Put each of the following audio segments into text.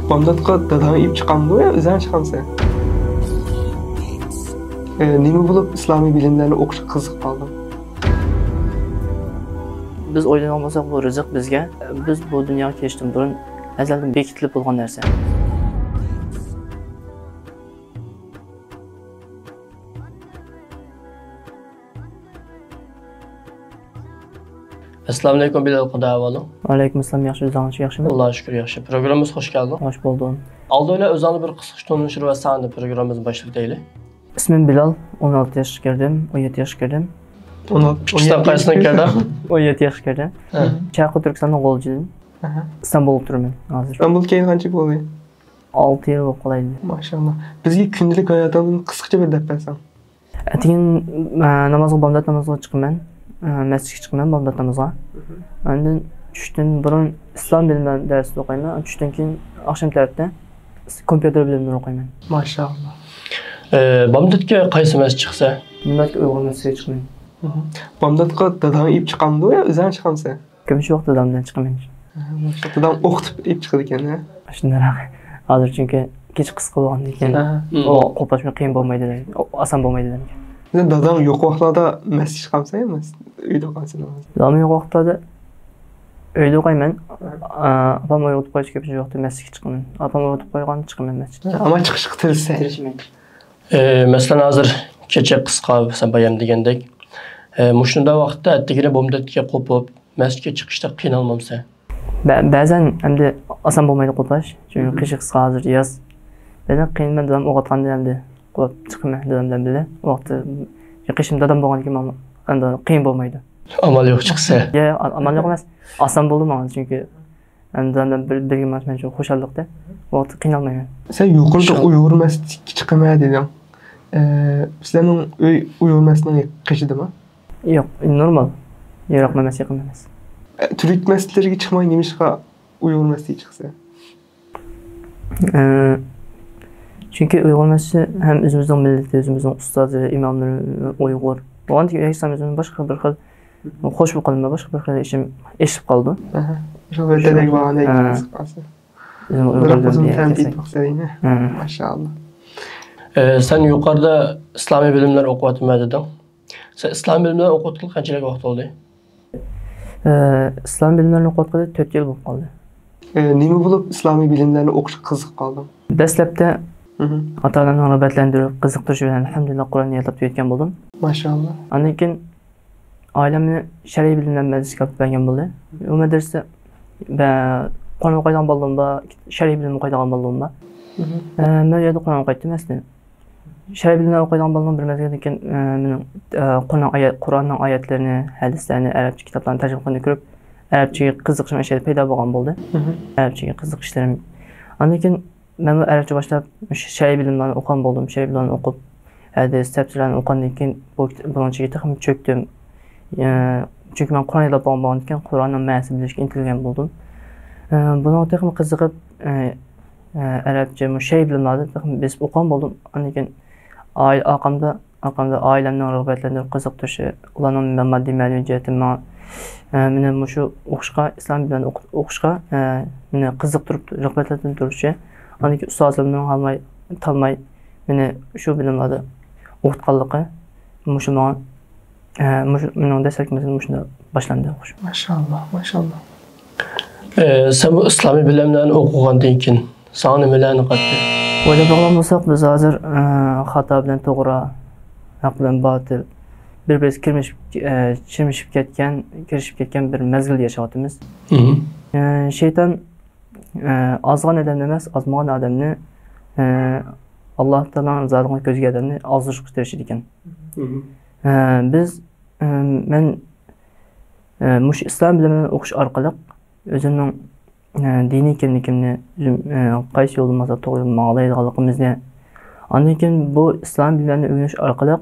Bamdatqa dadang ip chiqqanmi yo o'zing chiqqansan? Nima bo'lib islomiy bilimlarni o'qishga qiziqib qolding? Biz o'ylagan olmasak bu rizq bizga, biz bu dunyoga kelishdan burun azaldan bekitilib bo'lgan narsa. Assalomu alaykum Bilal Qodavalo. Alaykum assalom, yaxshi o'zingiz yaxshimi? Allohga shukr, yaxshi. Programmamız hoş geldin. Hoş buldum. Aldığıyla özanlı bir kısa tanışır ve sahne programımız başlık değil. İsmim Bilal, 16 yaş girdim, 17 yaş girdim. 16 Türkistan qaysidan keldin? 17 yaş girdim. Şarkı Türkistan'da golcuyum. İstanbul'da oturuyorum hazır. İstanbul keyin qancha bo'ldi? 6 yıl bo'lib qoladi. Maşallah. Bizga kundalik hayotdan qisqacha bir deb bersan. Atin namozga bomdod namozga chiqaman. Masjidga chiqaman bomdod namozga. Ondan tushdan burun islom bilimlari darsini o'qiyman. Tushdan keyin oqshom tarafda kompyuter bilimlarini o'qiyman. Maşallah. Bamdatga qaysi masjid chiqsa? Bamdodga Uyg'ur masjidiga chiqaman. Bamdatqa dadang ip chiqqanmi yo o'zing chiqqansan? Ko'pincha vaqt dadamdan chiqaman. Maşallah. Dadam o'qitib ip chiqadi ekan-a. Shundaroq. Hozir chunki kech qisqa bo'lgandan keyin o qo'plashma qiyin bo'lmaydi, oson bo'lmaydi degan. Dadam yo'q vaqtlarda masjid chiqamsan emas, uyda qolsan. Dadam yo'q vaqtlarda uyda o'qiyman. Opam o'yib qo'yish ko'pincha vaqtda masjidga chiqaman. Opam o'yib qo'ygan chiqaman masjidga. Ama chiqishga tirishsan. Mesela hazır kecha qisqa sen bayan degandek, mushunda vaqtda attigina bomdatga qo'pib, masjidga chiqishda qiynalmamsan. Ba'zan hamda oson bo'lmaydi qo'plash. Chunki qishi qisqa hozir yoz. Dedim qiynalman dadam o'qitganda hamda qo'yib chiqaman dadamdan bile. Vaqti qishim dadam bo'lgan ekan endi qiyin bo'lmaydi. Amal yo'q chiqsa. Ya, amal yo'q emas. Oson bo'ldi menga chunki dadamdan bilgan men uchun xo'shallikda. Vaqti qiynalmayman. Sen yuqorida Uyg'ur masjidiga chiqaman deding. Sizlarning uy Uyg'ur masjidiga qishidimi? Yo'q, normal. Yiroq emas, yaqin emas. Türk masjidlariga chiqmay nemishqa Uyg'ur masjidiga chiqsa? Çünkü Uyg'ur masjidi ham o'zimizning millati, o'zimizning ustozi, imomlari Uyg'ur. Bo'lgan ekan, O'zbekistonimizning boshqa bir xil xo'sh bu qilma, boshqa bir xil ishim eshib qoldi. O'sha verdek bo'lgandek qilsa. Maşallah. Sen yuqorida islomiy bilimlar o'qiyapman deding. Sen islomiy bilimlar o'qitgan qanchalik vaqt bo'ldi? İslam bilimlerini o'qitganda 4 yil bo'lib qoldi. Nima bo'lib islomiy bilimlarni o'qishga qiziqib qolding? Dastlabda ota-onamni rag'batlantirib, qiziqtirish bilan alhamdulillah Qur'onni yodlab yetgan bo'ldim. Maşallah. Ondan keyin oilamni shar'iy bilimlar madrasasiga olib bergan bo'ldi. U madrasada Qur'on o'qiydigan bo'ldimmi, shar'iy bilim o'qiydigan bo'ldimmi? Men u yerda Qur'on o'qiydim aslida. Shar'iy bilimlar o'qiydigan bo'ldim bir mazgildan keyin mening Qur'onning oyatlarini, hadislarni, arabcha kitoblarni tarjima qilib ko'rib, arabchaga qiziqishim ashada paydo bo'lgan bo'ldi. Arabchaga qiziqishlarim. Ondan keyin men arabcha boshlab shar'iy bilimlarni o'qigan bo'ldim. Shar'iy bilimlarni o'qib, hadis, tafsirlarni o'qigandan keyin buningcha ham cho'kdim. Chunki men Qur'on yodlab bo'lgan ekan, Qur'onning ma'nosini bilishga intilgan bo'ldim. Bunga ham qiziqib arabcha shar'iy bilimlarni biz o'qigan bo'ldim. Ondan keyin aqamda oilamning rag'batlantirib qiziqtirishi, ularning moddiy ma'naviy jihatini meni shu o'qishga, islom bilimlarini o'qishga meni qiziqtirib, rag'batlantirib turishi, ondan keyin ustozimning talmay meni shu bilimlarda o'qitganligi mening dastlabki shunda boshlandi o'qish. Maşallah, maşallah. Sen bu islomiy bilimlarni o'qigandan keyin sana nimalarni qatdi? O'ylab olgan bo'lsak, biz hozir xato bilan to'g'ri, haq bilan botil bir-biriga kirishib ketgan bir mazgilda yashayapmiz. Shayton ozg'an odamni emas, ozmagan odamni Alloh taoloning zotini ko'zga odamni ozdirishga tirishadi ekan. Men mush islom bilimini o'qish orqali o'zimning diniy kimligimni qaysi yo'l bo'lmasa to'g'ri ma'laydiganligimizni, ondan keyin bu islom bilimlarini o'rganish orqali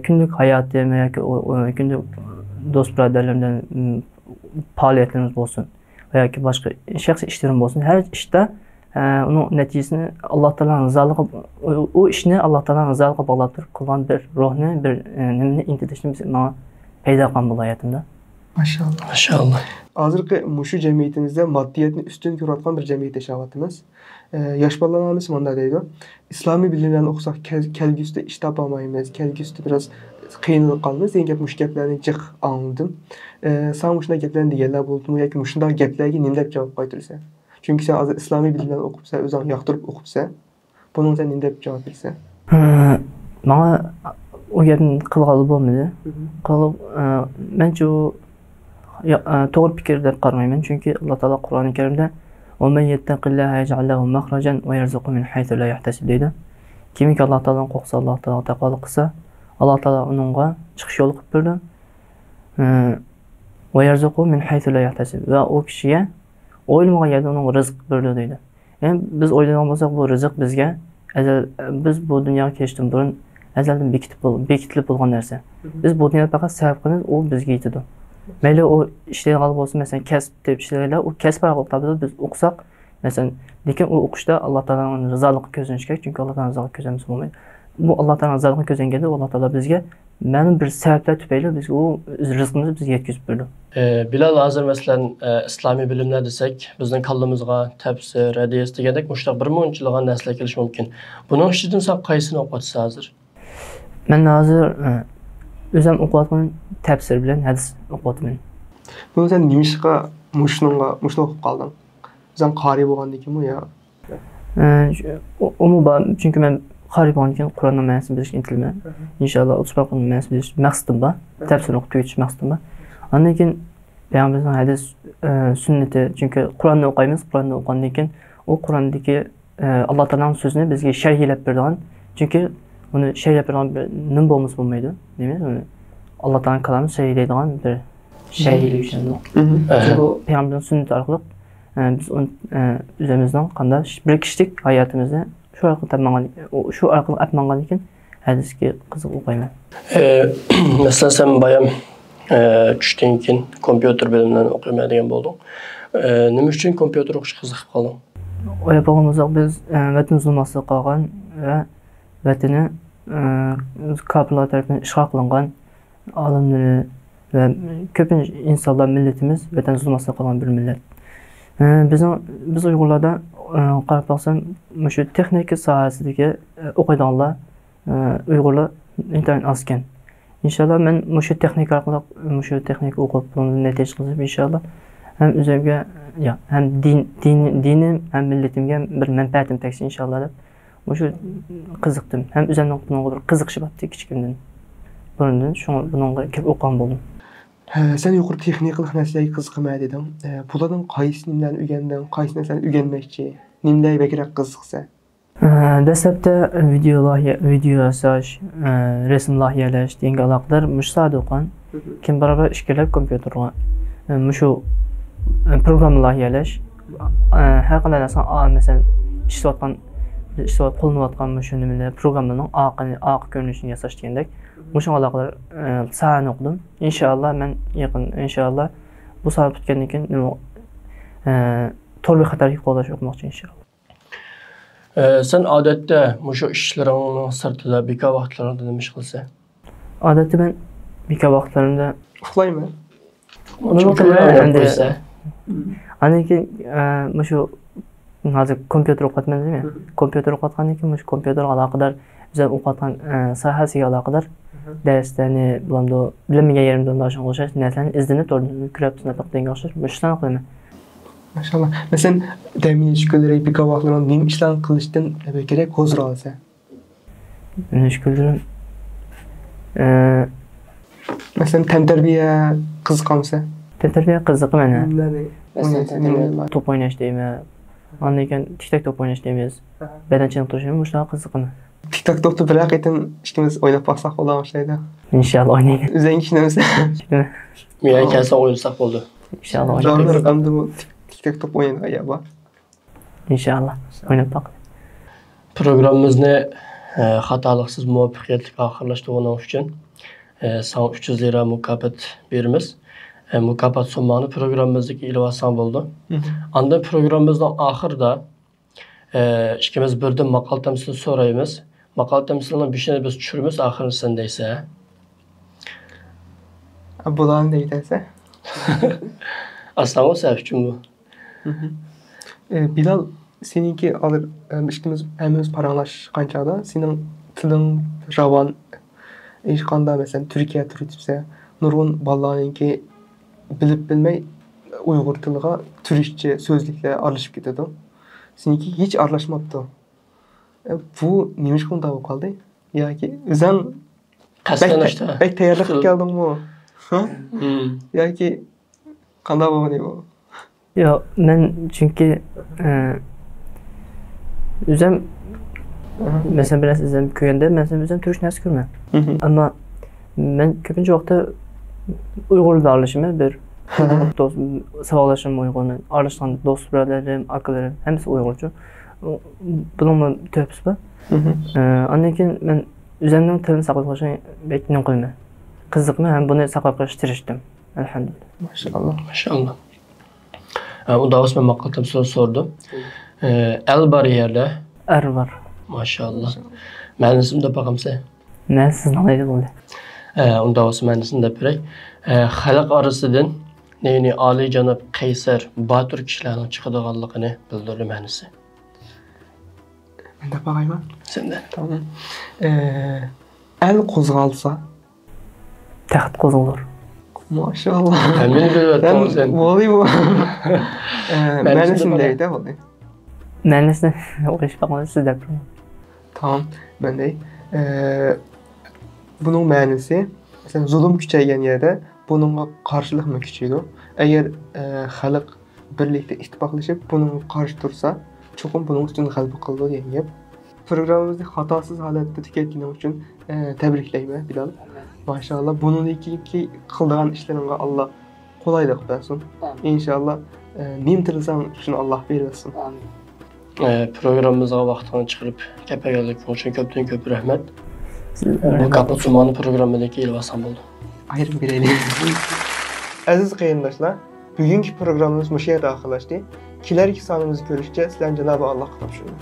kunlik hayotim yoki kunlik do'st birodarlarimdan faoliyatlarimiz bo'lsin yoki boshqa shaxsiy ishlarim bo'lsin, har ishda uning natijasini Alloh taoloning rizoligi, u ishni Alloh taoloning rizoligiga bog'lab turib qilgan bir ruhni, bir nimani intilishni menga paydo qilgan bo'ldi hayotimda. Maşallah. Maşallah. Hazırki muşu cemiyetimizde maddiyetini üstün körüatkan bir cemiyet yaşavatımız. Yaş balalarımız manda deydi. İslami bilimlerini okusak kelgüsü iş tapamayımız, kelgüsü biraz kıyınlık kalmaz. Deyin gep muş geplerini cık anladım. Sana muşunda geplerini diyeler buldun mu? Ya ki muşunda geplerine nimdep cevap kaytırsa. Çünkü sen hazır İslami bilimlerini okupsa, özden yaktırıp okupsa, bunun sen nimdep cevap verse. Bana o gapni qilg'ali bo'lmadi. Qilib, mencha u to'g'ri fikr deb qaramayman, chunki Alloh taolo Qur'oni Karimda "Omen yettaqillaha yaj'al lahu makhrajan va yarzuqhu min haythu la yahtasib" deydi. Kimki Alloh taolodan qo'rqsa, Alloh taolo taqvolik qilsa, Alloh taolo uningga chiqish yo'li qilib berdi. Va yarzuqhu min haythu la yahtasib va u kishiga o'ylamagan yerdan unga rizq berdi deydi. Ya'ni biz o'ylagan bo'lsak, bu rizq bizga biz bu dunyoga kelishdan burun azaldan bekitilib bo'lgan narsa. Biz bu dunyoda faqat sabab qilamiz, u bizga yetadi. Mayli u ishlaydigan bo'lsa, masalan, kasb deb ishlaydilar, u kasb orqali topadi, biz o'qisak, masalan, lekin u o'qishda Alloh taoloning rizoligiga ko'zlanish kerak, chunki Alloh taoloning rizoligiga ko'zlanmasa bo'lmaydi. Bu Alloh taoloning rizoligiga ko'zlanganda Alloh taolo bizga ma'lum bir sabablar tufayli bizga u rizqimizni bizga yetkazib berdi. Bilal hazır mesela İslami bilimler desek, bizden kallamızga tefsir, hadis degandek muştaq bir munçilgan nesle kelish mumkin. Bunun içinden sen qaysini o'qiyapsiz hazır? Men hozir o'zim o'qiyotgan tafsir bilan hadis o'qiyapman. Bunu sen nimishqa mushni o'qib qolding? Sen qari bo'lgandan keyin yo? Umuman chunki men qari bo'lgandan keyin Qur'onning ma'nosini bilishga intilaman. Inshaalloh Qur'onning ma'nosini bilish maqsadim bor. Tafsir o'qib tugatish maqsadim bor. Ondan keyin Peygamberimizning hadis sunnati, chunki Qur'onni o'qiymiz, Qur'onni o'qigandan keyin u Qur'ondagi Alloh taoloning so'zini bizga sharhlab bergan. Chunki uni sharhlab bergan nim bo'lmasa bo'lmaydi, deymiz. Uni Alloh taoloning kalami sharhlaydigan bir sharhlaylik uchun. Bu Peygamberimizning sunnati orqali biz o'zimizning qanday bir kishilik hayotimizni shu orqali atmangan ekan hadisga qiziq o'qiyman. Mesela sen bayan tushdan keyin kompyuter bilimlarini o'qiyman degan bo'lding. Nima uchun kompyuter o'qishga qiziqib qolding? O'ylaganimizda biz vatan zulmasiga qolgan va vatani kafirlar tarafidan ishg'ol qilingan olimlari va ko'pincha insonlar millatimiz vatan zulmasiga qolgan bir millat. Biz Uyg'urlarda qarab baxsam, shu texnika sohasidagi o'qiydiganlar Uyg'urlar intayin oz ekan. İnşallah men shu texnika orqali shu texnika o'qib, bundan natija qilib inshaalloh hem o'zimga hem dinim hem millatimga bir manfaatim tegsin inshaalloh deb shu qiziqdim. Hem o'zimning bunga bir qiziqish bor kichikimdan. Bundan bunga kelib o'qigan bo'ldim. Sen yuqori texnikalik narsalarga qiziqma dedim. Bulardan qaysi nimlarni o'rganding, qaysi narsani o'rganmoqchi, nimlar bekrak qiziqsa? Dastlabda video yasash, resim loyihalash degan aloqalar mushsad o'qan. Keyin barabar ishkilab kompyuterga shu programma loyihalash har qanday narsani masalan ishlayotgan qo'llanayotgan shu nimalar programmaning oq ko'rinishini yasash degandek shu aloqalar sahani o'qidim. Inshaalloh men yaqin inshaalloh bu soat bitgandan keyin to'liq xatarlik qo'llash o'qimoqchi inshaalloh. Sen odatda shu ishlaringning sirtida beka vaqtlarida nima ish qilsa? Odatda men beka vaqtlarimda uxlayman. Andan keyin shu hozir kompyuter o'qiyapman deymi? Kompyuter o'qiyotgandan keyin shu kompyuterga aloqador o'zim o'qiyotgan sohasiga aloqador darslarni bilmagan yerimdan o'xshash narsalarni izlanib ko'rib degan o'xshash ishlarni qilaman. Maşallah. Mesela demin işgülleri bir kavaklarına neyim işler kılıçtan gerek huzur alsa? İşgüllerim mesela tenterbiye kızıqamsa? Tenterbiye kızıqı mənə. Mesela Top oynaş deyimi. Ondan keyin tiktak top oynaş deyimiz. Beden çentuşum muşlar kızıqını. TikTok toptu bırak etin işkimiz oynap baksak olamışlaydı. İnşallah oynayın. Üzerine işlemesi. Miyan kelsa o'ynasak bo'ldi. İnşallah oynayın. Canlı rakamda bu TikTok top oynayan galiba. İnşallah oynab bak. Programmamizni xatoliqsiz muvaffaqiyatli oxirlashtirganing uchun sana 300 lira mukofot beramiz. Mukofot summani programmamizga ilova olsang bo'ldi. Anda programmamizning oxirida ikkimiz birdan maqol tamsil so'raymiz. Maqol tamsilning beshini biz tushiramiz, oxirisini deysa. Bularni deyilsa. Aslan o sebep için bu. Bilal, seninki alır işimiz hemimiz paranlaşqan çağda senin tilin ravan işqanda mesela Türkiye türütse nurgun ballarınki bilip bilmey Uygur tiliga türkçe sözlükle aralashib ketadi. Seninki hiç aralashmabdi. Bu nima qilib bo'lib qoldi? Yoki o'zing Qasdan işte. bek tayyorlik qilib keldingmi? Ha? Yoki qanday bo'lgan bu? Yo, men çünkü özüm mesela biraz özüm köyünde mesela özüm Türk nasıl görmem. Ama ben köpünce vakti Uygur'da aralışımı bir dost, savaşım Uygur'la aralışan dost biradərlərim, akalarım hepsi Uygurcu. Bunun töpüsü var. Ondan keyin men özümün tilini saqlashni bekinin qilma. Qiziqmi ham buni saqlab qolishga tirishdim. Elhamdülillah. Maşallah. Maşallah. Unda Osman maqaltam soru sordu. El var yerde. Er var. Maşallah. Mühendisim de bakamsa. Ben siz nalaydı bunu. Unda Osman mühendisim de pürek. Halk arasıdan neyini Ali Canab Kaysar Batur kişilerinin çıkıdığanlığını bildirdi mühendisi. Ben de bakayım. Sen de. Tamam. El qo'zg'alsa. Taxt qo'zg'alur. Maşallah. Ben beni biliyorum sen. Vali bu. Ben Ben şimdi isim bana- neydi vali? Mühendisine uğraşıp bakmadı siz de yapın. Tamam. Ben de. Bunun ma'nosi mesela zulm kuchaygan yerda bununla qarshiliq mı kuchaydi? Eğer xalq birlikte ittifoqlashib bununla qarshi tursa, cho'qim buning uchun g'alaba qildi degan gap. Programmamizni xatosiz holatda tugatganing uchun tabriklayman Bilal. Maşallah bununki qildigan ishlaringga Alloh qulaylik bersin. İnşallah nimtirsang shuni Alloh bersin. Programımıza vaxtını çıkarıp kepe geldik. Onun için köpten köp rahmet. Bu Siz Kapı Sumanı programındaki ilvasan oldu. Ayrim bireylik. Aziz qarindoshlar, bugungi programmamiz mushu yerda oxirlashdi. Kelarki sonimizda ko'rishcha sizlarni Janobi Alloh topshiraman.